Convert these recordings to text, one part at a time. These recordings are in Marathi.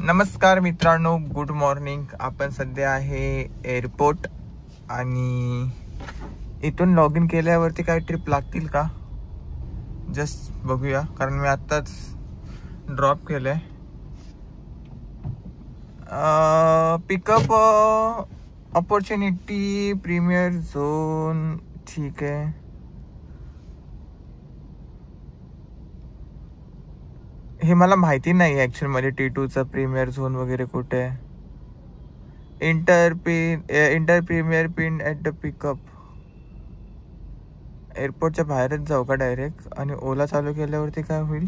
नमस्कार मित्रांनो, गुड मॉर्निंग. आपण सध्या आहे एअरपोर्ट आणि इथून लॉग इन केल्यावरती काय ट्रिप लागतील का जस्ट बघूया, कारण मी आत्ताच ड्रॉप केलंय. पिकअप अपॉर्च्युनिटी प्रीमियर झोन, ठीक आहे. हे मला माहिती नाही ॲक्च्युअल मध्ये T2चा प्रीमियर झोन वगैरे कुठे आहे. Inter premier pin at the pickup. एअरपोर्टच्या बाहेरच जाऊ का डायरेक्ट? आणि ओला चालू केल्यावरती काय होईल?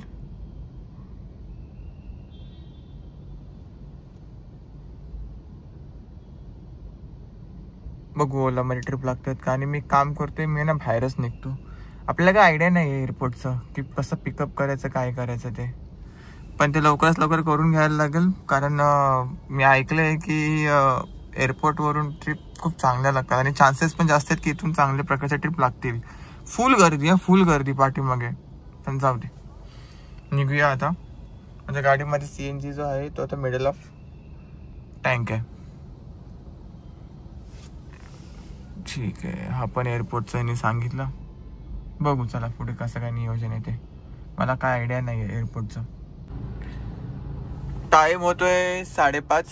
बघू ओला मध्ये ट्रिप लागतात का. आणि मी काम करतोय, मी ना बाहेरच निघतो. आपल्याला काय आयडिया नाही आहे एअरपोर्टचं की कसं पिकअप करायचं, काय करायचं ते. पण ते लवकरात लवकर करून घ्यायला लागेल, कारण मी ऐकलंय की एअरपोर्टवरून ट्रिप खूप चांगल्या लागतात आणि चान्सेस पण जास्त आहेत की इथून चांगल्या प्रकारच्या ट्रिप लागतील. फुल गर्दी पाठीमागे. पण जाऊ दे, निघूया आता. माझ्या गाडीमध्ये CNG जो आहे तो आता मिडल ऑफ टँक आहे. ठीक आहे, हा पण एअरपोर्टचं यांनी सांगितलं. बघू चला पुढे कसं काय नियोजन येते. मला काय आयडिया नाही आहे एअरपोर्टचं. टाइम होतोय 5:30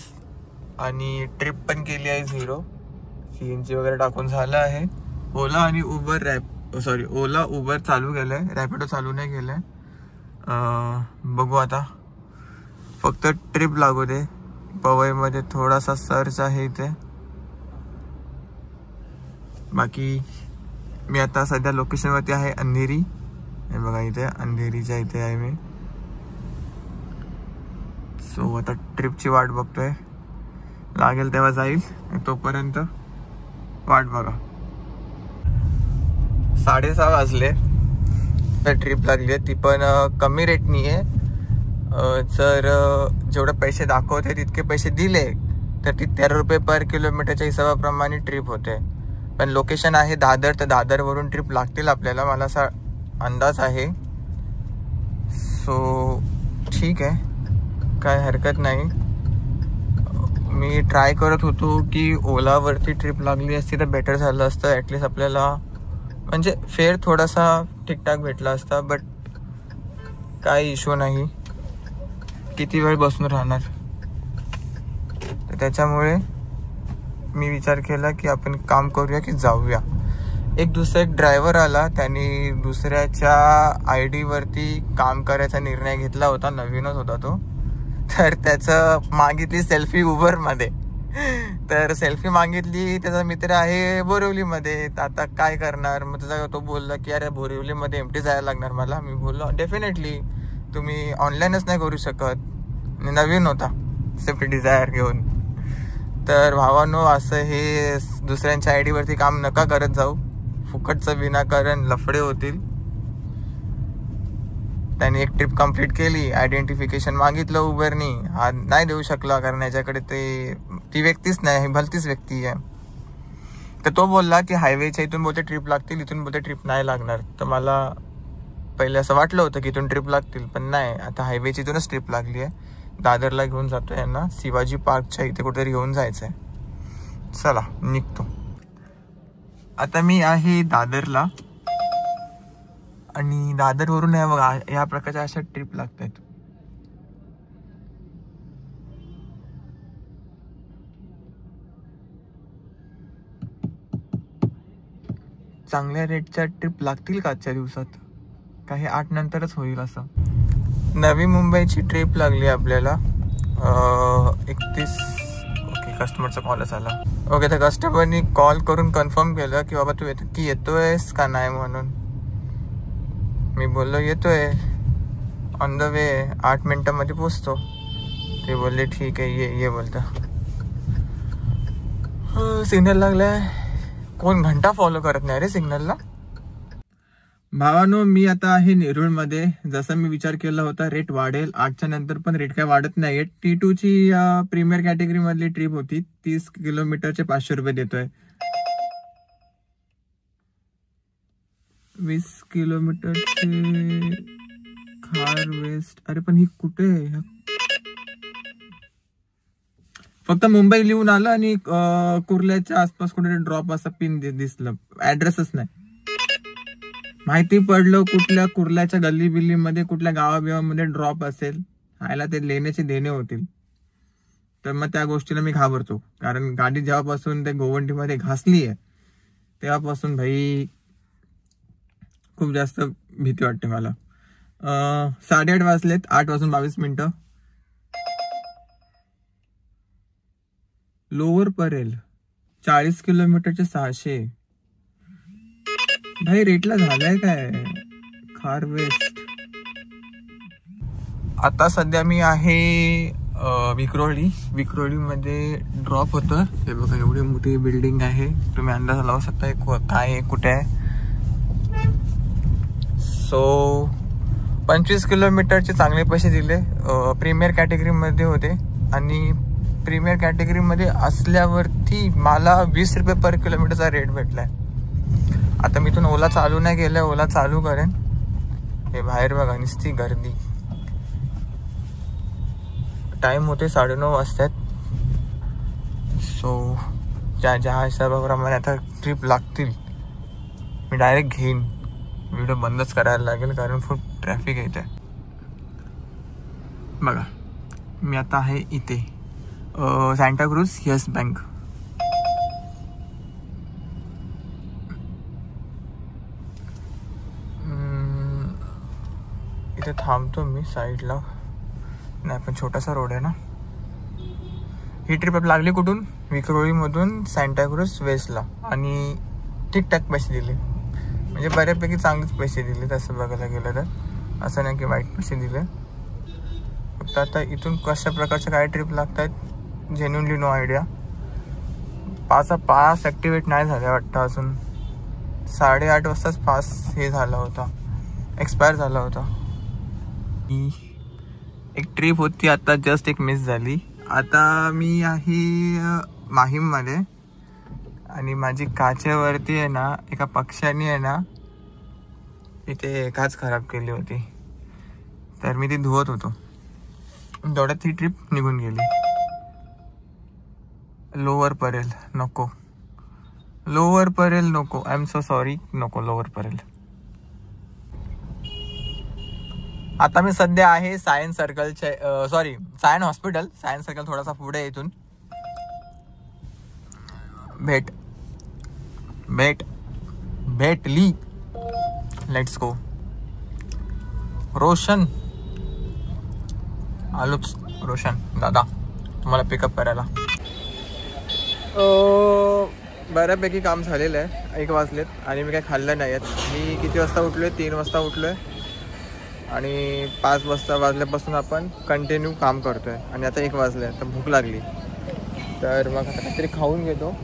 आणि ट्रिप पण केली आहे 0. CNG वगैरे टाकून झालं आहे. ओला आणि ओला उबर चालू केलंय, रॅपिडो चालू नाही केलंय. बघू आता, फक्त ट्रिप लागू दे. पवईमध्ये थोडासा सर्च आहे इथे. बाकी मी आता सध्या लोकेशनवरती आहे, अंधेरी. हे बघा इथे अंधेरीच्या इथे आहे मी. सो आता ट्रिपची वाट बघतोय, लागेल तेव्हा जाईल. तोपर्यंत वाट बघा. 6:30 वाजले तर ट्रिप लागली आहे, ती पण कमी रेटनी आहे. जर जेवढे पैसे दाखवते तितके पैसे दिले तर ती 13 रुपये पर किलोमीटरच्या हिशोबाप्रमाणे ट्रिप होते. पण लोकेशन आहे दादर, तर दादरवरून ट्रिप लागतील आपल्याला, मला असा अंदाज आहे. सो ठीक आहे, काय हरकत नाही. मी ट्राय करत होतो की ओलावरती ट्रिप लागली असती तर बेटर झालं असतं. ॲटलिस्ट आपल्याला म्हणजे फेअर थोडासा ठीकठाक भेटला असता. बट काय इश्यू नाही, किती वेळ बसून राहणार. तर त्याच्यामुळे मी विचार केला की आपण काम करूया की जाऊया. एक ड्रायव्हर आला, त्यांनी दुसऱ्याच्या ID वरती काम करायचा निर्णय घेतला होता. नवीनच होता तो. तर त्याचं मागितली सेल्फी उबरमध्ये. तर सेल्फी मागितली. त्याचा मित्र आहे बोरिवलीमध्ये. आता काय करणार. मग त्याचा तो बोलला की अरे बोरिवलीमध्ये MT जायला लागणार मला. मी बोललो डेफिनेटली, तुम्ही ऑनलाईनच नाही करू शकत. नवीन होता स्विफ्ट डिझायर घेऊन. तर भावानो, असं हे दुसऱ्यांच्या ID वरती काम नका करत जाऊ. फुकटचं विनाकारण लफडे होतील. त्याने एक ट्रिप कंप्लीट केली, आयडेंटिफिकेशन मागितलं उबरनी, हा नाही देऊ शकला कारण याच्याकडे ती व्यक्तीच नाही, भलतीच व्यक्ती आहे. तर तो बोलला की हायवेच्या इथून बोलते ट्रिप लागतील, इथून बोलते ट्रिप नाही लागणार. तर मला पहिले असं वाटलं होतं की इथून ट्रिप लागतील, पण नाही, आता हायवेची इथूनच ट्रिप लागली आहे. दादरला घेऊन जातो यांना, शिवाजी पार्कच्या इथे कुठेतरी घेऊन जायचं आहे. चला निघतो. आता मी आहे दादरला आणि दादरवरून आहे बघा या प्रकारच्या अशा ट्रिप लागतात. चांगल्या रेटच्या ट्रिप लागतील का आजच्या दिवसात? काही 8 नंतरच होईल असं. नवी मुंबईची ट्रिप लागली आपल्याला 31. ओके, कस्टमरचा कॉलच आला. ओके, तर कस्टमरनी कॉल करून कन्फर्म केलं की बाबा तू येतोयस का नाही म्हणून. मी बोललो येतोय, ऑन द वे, 8 मिनिटांमध्ये पोचतो. ते बोलले ठीक आहे, ये बोलता. सिग्नल लागलाय. कोण घंटा फॉलो करत नाही रे सिग्नलला. भावानो, मी आता आहे नेरूळमध्ये. जसं मी विचार केला होता रेट वाढेल 8च्या नंतर, पण रेट काय वाढत नाहीये. T2ची प्रीमियर कॅटेगरी मधली ट्रिप होती, 30 किलोमीटरचे 500 रुपये देतोय. 20 किलोमीटरचे खार वेस्ट. अरे पण ही कुठे आहे? फक्त मुंबई लिहून आलं आणि कुर्ल्याच्या आसपास कुठे ड्रॉप असं पिन दिसलं, ऍड्रेसच नाही. माहिती पडलं कुठल्या कुर्ल्याच्या गल्ली बिल्लीमध्ये कुठल्या गावाबिवामध्ये ड्रॉप असेल, आयला ते लेण्याचे देणे होतील. तर मग त्या गोष्टीला मी घाबरतो, कारण गाडी जेव्हापासून ते गोवंटीमध्ये घासली आहे तेव्हापासून भाई खूप जास्त भीती वाटते मला. 8:30 वाजलेत, 8 वाजून 22 मिनिटं. लोअर परेल 40 किलोमीटरचे 600. भाई रेटला झालाय काय खार वेस्ट. आता सध्या मी आहे विक्रोळीमध्ये ड्रॉप होतं. हे बघा एवढी मोठी बिल्डिंग आहे, तुम्ही अंदाज लावू शकता काय आहे कुठे आहे. सो 25 किलोमीटरचे चांगले पैसे दिले. प्रीमियर कॅटेगरीमध्ये होते आणि प्रीमियर कॅटेगरीमध्ये असल्यावरती मला 20 रुपये पर किलोमीटरचा रेट भेटलाय. आता मी इथून ओला चालू नाही केलं, ओला चालू करेन. हे बाहेर बघा नुसती गर्दी. टाइम होते 9:30 वाजतात. सो ज्या हिशोबाप्रमाणे आता ट्रिप लागतील मी डायरेक्ट घेईन. व्हिडिओ बंदच करायला लागेल कारण खूप ट्रॅफिक येते. बघा मी आता आहे इथे सांताक्रूझ येस बँक. इथे थांबतो मी साईडला. नाही पण छोटासा रोड आहे ना. ही ट्रिप लागली कुठून, विक्रोळीमधून सांताक्रूझ वेस्टला आणि ठीकठाक पैसे दिले. म्हणजे बऱ्यापैकी चांगलेच पैसे दिले तसं बघायला गेलं तर. असं नाही की वाईट पैसे दिले. फक्त आता इथून कशा प्रकारच्या काय ट्रिप लागत आहेत genuinely no idea. Pass activate नाही झाल्या वाटतं अजून. 8:30 वाजताच पास हे झाला होता, एक्सपायर झाला होता. एक ट्रिप होती आता जस्ट एक मिस झाली. आता मी आहे माहीममध्ये आणि माझी काचेवरती आहे ना एका पक्ष्याने आहे ना इथे काच खराब केली होती. तर मी ती धुवत होतो, तेवढ्यात ती ट्रिप निघून गेली. लोअर परेल नको, लोअर परेल नको. आय एम सो सॉरी, नको लोअर परेल. आता मी सध्या आहे सायन्स सर्कलच्या सायन हॉस्पिटल. सायन्स सर्कल थोडासा पुढे इथून. भेटली. Let's go. रोशन आलोच. रोशन दादा तुम्हाला पिकअप करायला. बऱ्यापैकी काम झालेलं आहे. 1 वाजलेत आणि मी काही खाल्लं नाही आहेत. मी किती वाजता उठलोय, 3 वाजता उठलोय आणि 5 वाजल्यापासून आपण कंटिन्यू काम करतोय आणि आता 1 वाजले तर भूक लागली. तर मग आता काहीतरी खाऊन घेतो.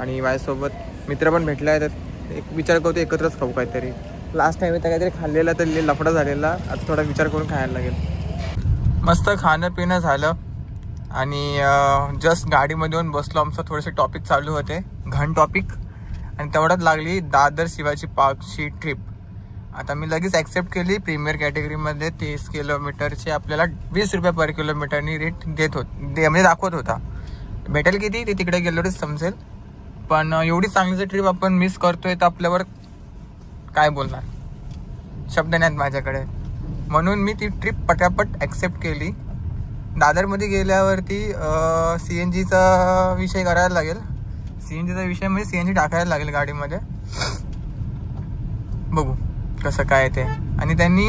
आणि माझ्यासोबत मित्र पण भेटला आहे, तर एक विचार करतो एकत्रच खाऊ काहीतरी. लास्ट टाइम तर काहीतरी खाल्लेला तर लफडा झालेला, आता थोडा विचार करून खायला लागेल. मस्त खाणं पिणं झालं आणि जस्ट गाडीमध्ये येऊन बसलो. आमचं थोडेसे टॉपिक चालू होते, घन टॉपिक, आणि तेवढ्यात लागली दादर शिवाजी पार्कची ट्रिप. आता मी लगेच ॲक्सेप्ट केली. प्रीमियर कॅटेगरीमध्ये 30 किलोमीटरचे आपल्याला 20 रुपये पर किलोमीटरनी रेट म्हणजे दाखवत होता. भेटेल किती ते तिकडे गेल्यावरच समजेल. पण एवढी चांगली ट्रिप आपण मिस करतोय तर आपल्यावर काय बोलणार, शब्द नाहीत माझ्याकडे. म्हणून मी ती ट्रिप पटापट ॲक्सेप्ट केली. दादरमध्ये गेल्यावरती CNGचा विषय करायला लागेल. CNGचा विषय म्हणजे CNG टाकायला लागेल गाडीमध्ये. बघू कसं काय ते. आणि त्यांनी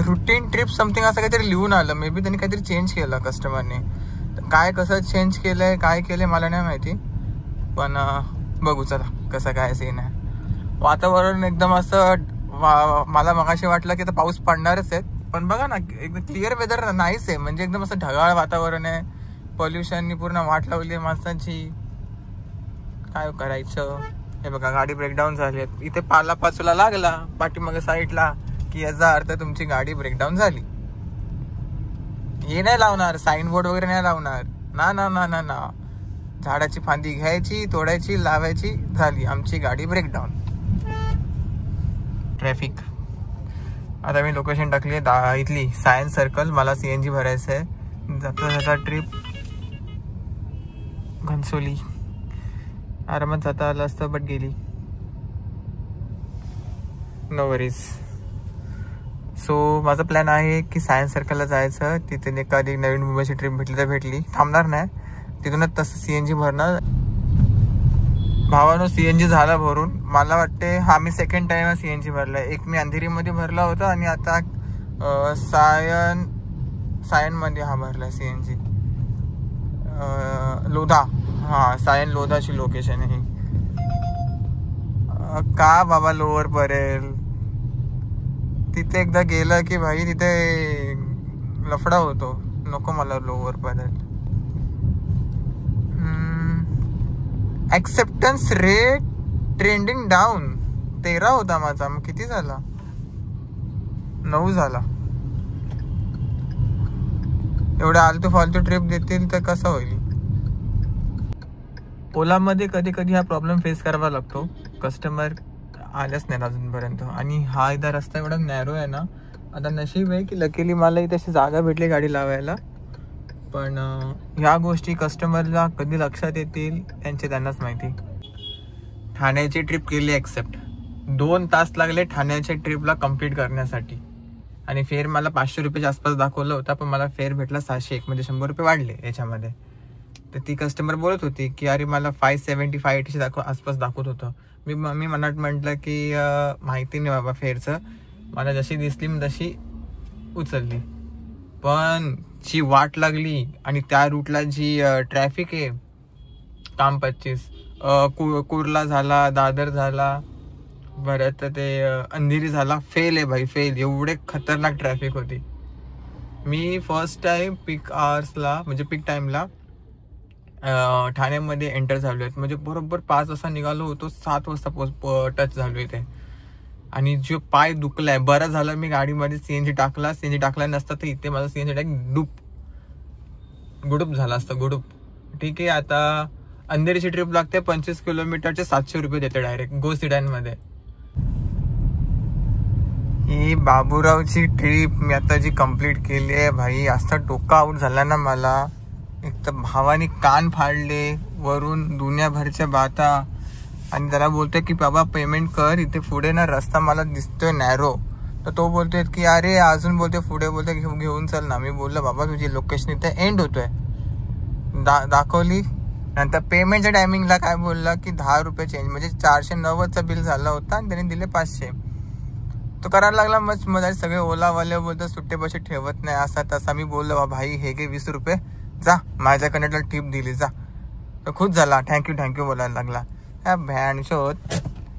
रुटीन ट्रिप समथिंग असं काहीतरी लिहून आलं. मे बी त्यांनी काहीतरी चेंज केलं कस्टमरने. काय कसं चेंज केलं आहे काय केलं आहे मला नाही माहिती. पण बघू चला कसं काय सीन आहे. वातावरण एकदम असं मला मगाशी वाटलं की आता पाऊस पडणारच आहे. पण बघा ना एकदम क्लिअर वेदर नाहीच आहे. म्हणजे एकदम असं ढगाळ वातावरण आहे. पॉल्युशननी पूर्ण वाट लावली आहे माणसांची. काय करायचं. हे बघा गाडी ब्रेकडाऊन झाली आहे. इथे पालापाचूला लागला पाठीमागे साईडला की याचा अर्थ तुमची गाडी ब्रेकडाऊन झाली. हे नाही लावणार, साईन बोर्ड वगैरे नाही लावणार. ना ना ना ना ना. झाडाची फांदी घ्यायची, तोडायची, लावायची, झाली आमची गाडी ब्रेकडाऊन. ट्रॅफिक. आता मी लोकेशन टाकली आहे इथली सायन्स सर्कल. मला CNG भरायचं आहे. जाता ट्रिप घनसोली आरामात जाता आलं असतं, बट गेली. No worries. सो माझा प्लॅन आहे की सायन्स सर्कलला जायचं. तिथे एखादी नवीन मुंबईची ट्रिप भेटली तर भेटली, थांबणार नाही तिथूनच. तसं CNG भरणार. भावानं CNG झाला भरून. मला वाटते हा मी सेकंड टाइम CNG भरला. एक मी अंधेरीमध्ये भरला होता आणि आता सायनमध्ये हा भरला CNG. लोधा. हां, सायन लोधाची लोकेशन आहे. का बाबा लोअर पडेल तिथे. एकदा गेलं की भाई तिथे लफडा होतो. नको मला लोअर पडेल. ॲक्सेप्टन्स रेट ट्रेंडिंग डाऊन 13 होता माझा. मग किती झाला? 9 झाला. एवढ्या आलतू फालतू ट्रिप देतील तर कसं होईल? ओलामध्ये कधी कधी हा प्रॉब्लेम फेस करावा लागतो. कस्टमर आल्याच नाही अजूनपर्यंत. आणि हा एकदा रस्ता एवढा नॅरो आहे ना. आता नशीब आहे की लकीली मला इथे अशी जागा भेटली गाडी लावायला. पण ह्या गोष्टी कस्टमरला कधी लक्षात येतील त्यांनाच माहिती. ठाण्याची ट्रिप केली ॲक्सेप्ट. 2 तास लागले ठाण्याच्या ट्रिपला कंप्लीट करण्यासाठी. आणि फेअर मला 500 रुपयाच्या आसपास दाखवलं होता, पण मला फेअर भेटला 601. म्हणजे 100 रुपये वाढले याच्यामध्ये. तर ती कस्टमर बोलत होती की अरे मला 570-580 आसपास दाखवत होतं. मी मनात म्हटलं की माहिती नाही बाबा फेअरचं. मला जशी दिसली मी तशी उचलली. पण जी वाट लागली आणि त्या रूटला जी ट्रॅफिक आहे काम 25 कुर्ला झाला, दादर झाला, परत ते अंधेरी झाला. फेल आहे भाई, फेल. एवढे खतरनाक ट्रॅफिक होती. मी फर्स्ट टाइम पीक आवर्सला म्हणजे पीक टाईमला ठाण्यामध्ये एंटर झालो आहे. म्हणजे बरोबर 5 वाजता निघालो होतो, 7 वाजता टच झालो इथे. आणि जो पाय दुखलाय. बरं झालं मी गाडीमध्ये CNG टाकला. CNG टाकला नसता तर इथे माझा CNG टाक गुडूप झाला असतं, गुडूप. ठीक आहे. आता अंधेरीची ट्रिप लागते 25 किलोमीटरचे 700 रुपये देते डायरेक्ट गो सिडॅनमध्ये. ही बाबूरावची ट्रिप मी आता जी कंप्लीट केली आहे भाई, असं डोका आऊट झाला ना मला. एक तर भावाने कान फाडले, वरून दुनियाभरच्या बाता. आणि त्याला बोलतोय की बाबा पेमेंट कर, इथे पुढे ना रस्ता मला दिसतोय नॅरो. तर तो बोलतोय की अरे अजून बोलतोय पुढे, बोलतोय घेऊन चल ना. मी बोललो बाबा तुझी लोकेशन इथे एंड होतोय. दाखवली. नंतर पेमेंटच्या टायमिंगला काय बोलला की 10 रुपये चेंज, म्हणजे 490चा बिल झाला होता आणि त्याने दिले 500. तो करायला लागला मस्त मजा. सगळे ओलावाले बोलतो सुट्टे पैसे ठेवत नाही असा तसा. मी बोललो भाई हे घे 20 रुपये, जा माझ्याकडे टिप दिली जा. तो खुश झाला, थँक्यू बोलायला लागला. ह्या भॅन शोध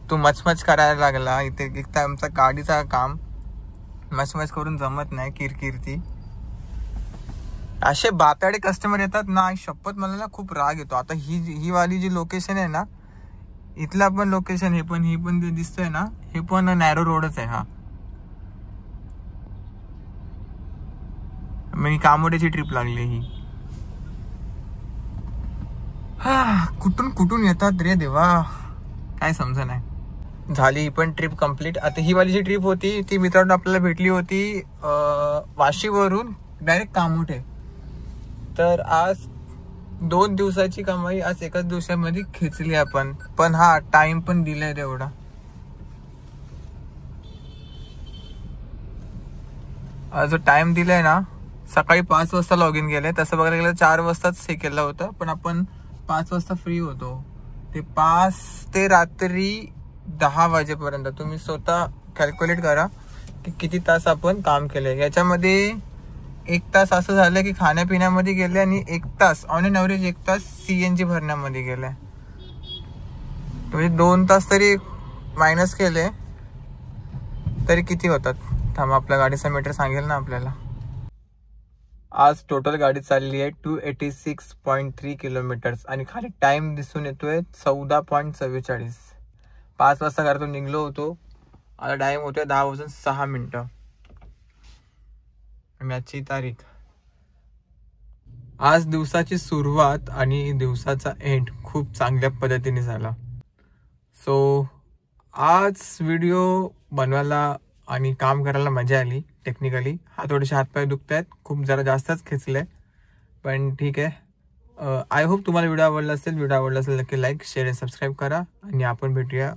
तू मचमच करायला लागला. इथे एक तर आमचा गाडीचा काम मचमच करून जमत नाही, किरकिरती. असे बाताडे कस्टमर येतात ना, शपथ मला ना खूप राग येतो. आता ही वाली जी लोकेशन आहे ना, इथला पण लोकेशन ही पण दिसतोय ना, हे पण नॅरो रोडच आहे. हा मी कामोड्याची ट्रिप लागली ही. कुठून येतात रे देवा, काय समजा नाही. झाली ही पण ट्रिप कंप्लीट. आता ही वाली जी ट्रिप होती ती मित्रांनो आपल्याला भेटली होती वाशीवरून डायरेक्ट कामोठे. तर आज 2 दिवसाची कमाई आज एकाच दिवसामध्ये खेचली आपण. पण हा टाइम पण दिलाय तेवढा. जो टाइम दिलाय ना, सकाळी 5 वाजता लॉग इन केलंय. तसं बघायला गेलं 4 वाजताच हे केलं होतं, पण आपण 5 वाजता फ्री होतो. ते 5 ते रात्री 10 वाजेपर्यंत तुम्ही स्वतः कॅल्क्युलेट करा की किती तास आपण काम केलंय. याच्यामध्ये 1 तास असं झालं की खाण्यापिण्यामध्ये गेले आणि 1 तास ऑन एन ॲव्हरेज 1 तास CNG भरण्यामध्ये गेलाय. म्हणजे 2 तास तरी मायनस केले तरी किती होतात. थांबा आपल्या गाडीचा मीटर सांगेल ना आपल्याला. आज टोटल गाडी चालली आहे 286.3 किलोमीटर्स आणि खाली टाइम दिसून येतोय 14.44. 5 वाजता घरातून निघलो होतो. आता टाइम होतोय 10:06. आजची तारीख. आज दिवसाची सुरुवात आणि दिवसाचा एंड खूप चांगल्या पद्धतीने झाला. सो आज व्हिडिओ बनवायला आणि काम करायला मजा आली. टेक्निकली थोडेसे हातपाय दुखत आहेत, खूप जरा जास्तच खेचले, पण ठीक आहे. आय होप तुम्हाला व्हिडिओ आवडला असेल. व्हिडिओ आवडला असेल नक्की लाईक, शेअर आणि सबस्क्राईब करा. आणि आपण भेटूया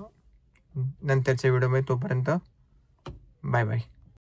नंतरच्या व्हिडिओमध्ये. तोपर्यंत बाय बाय.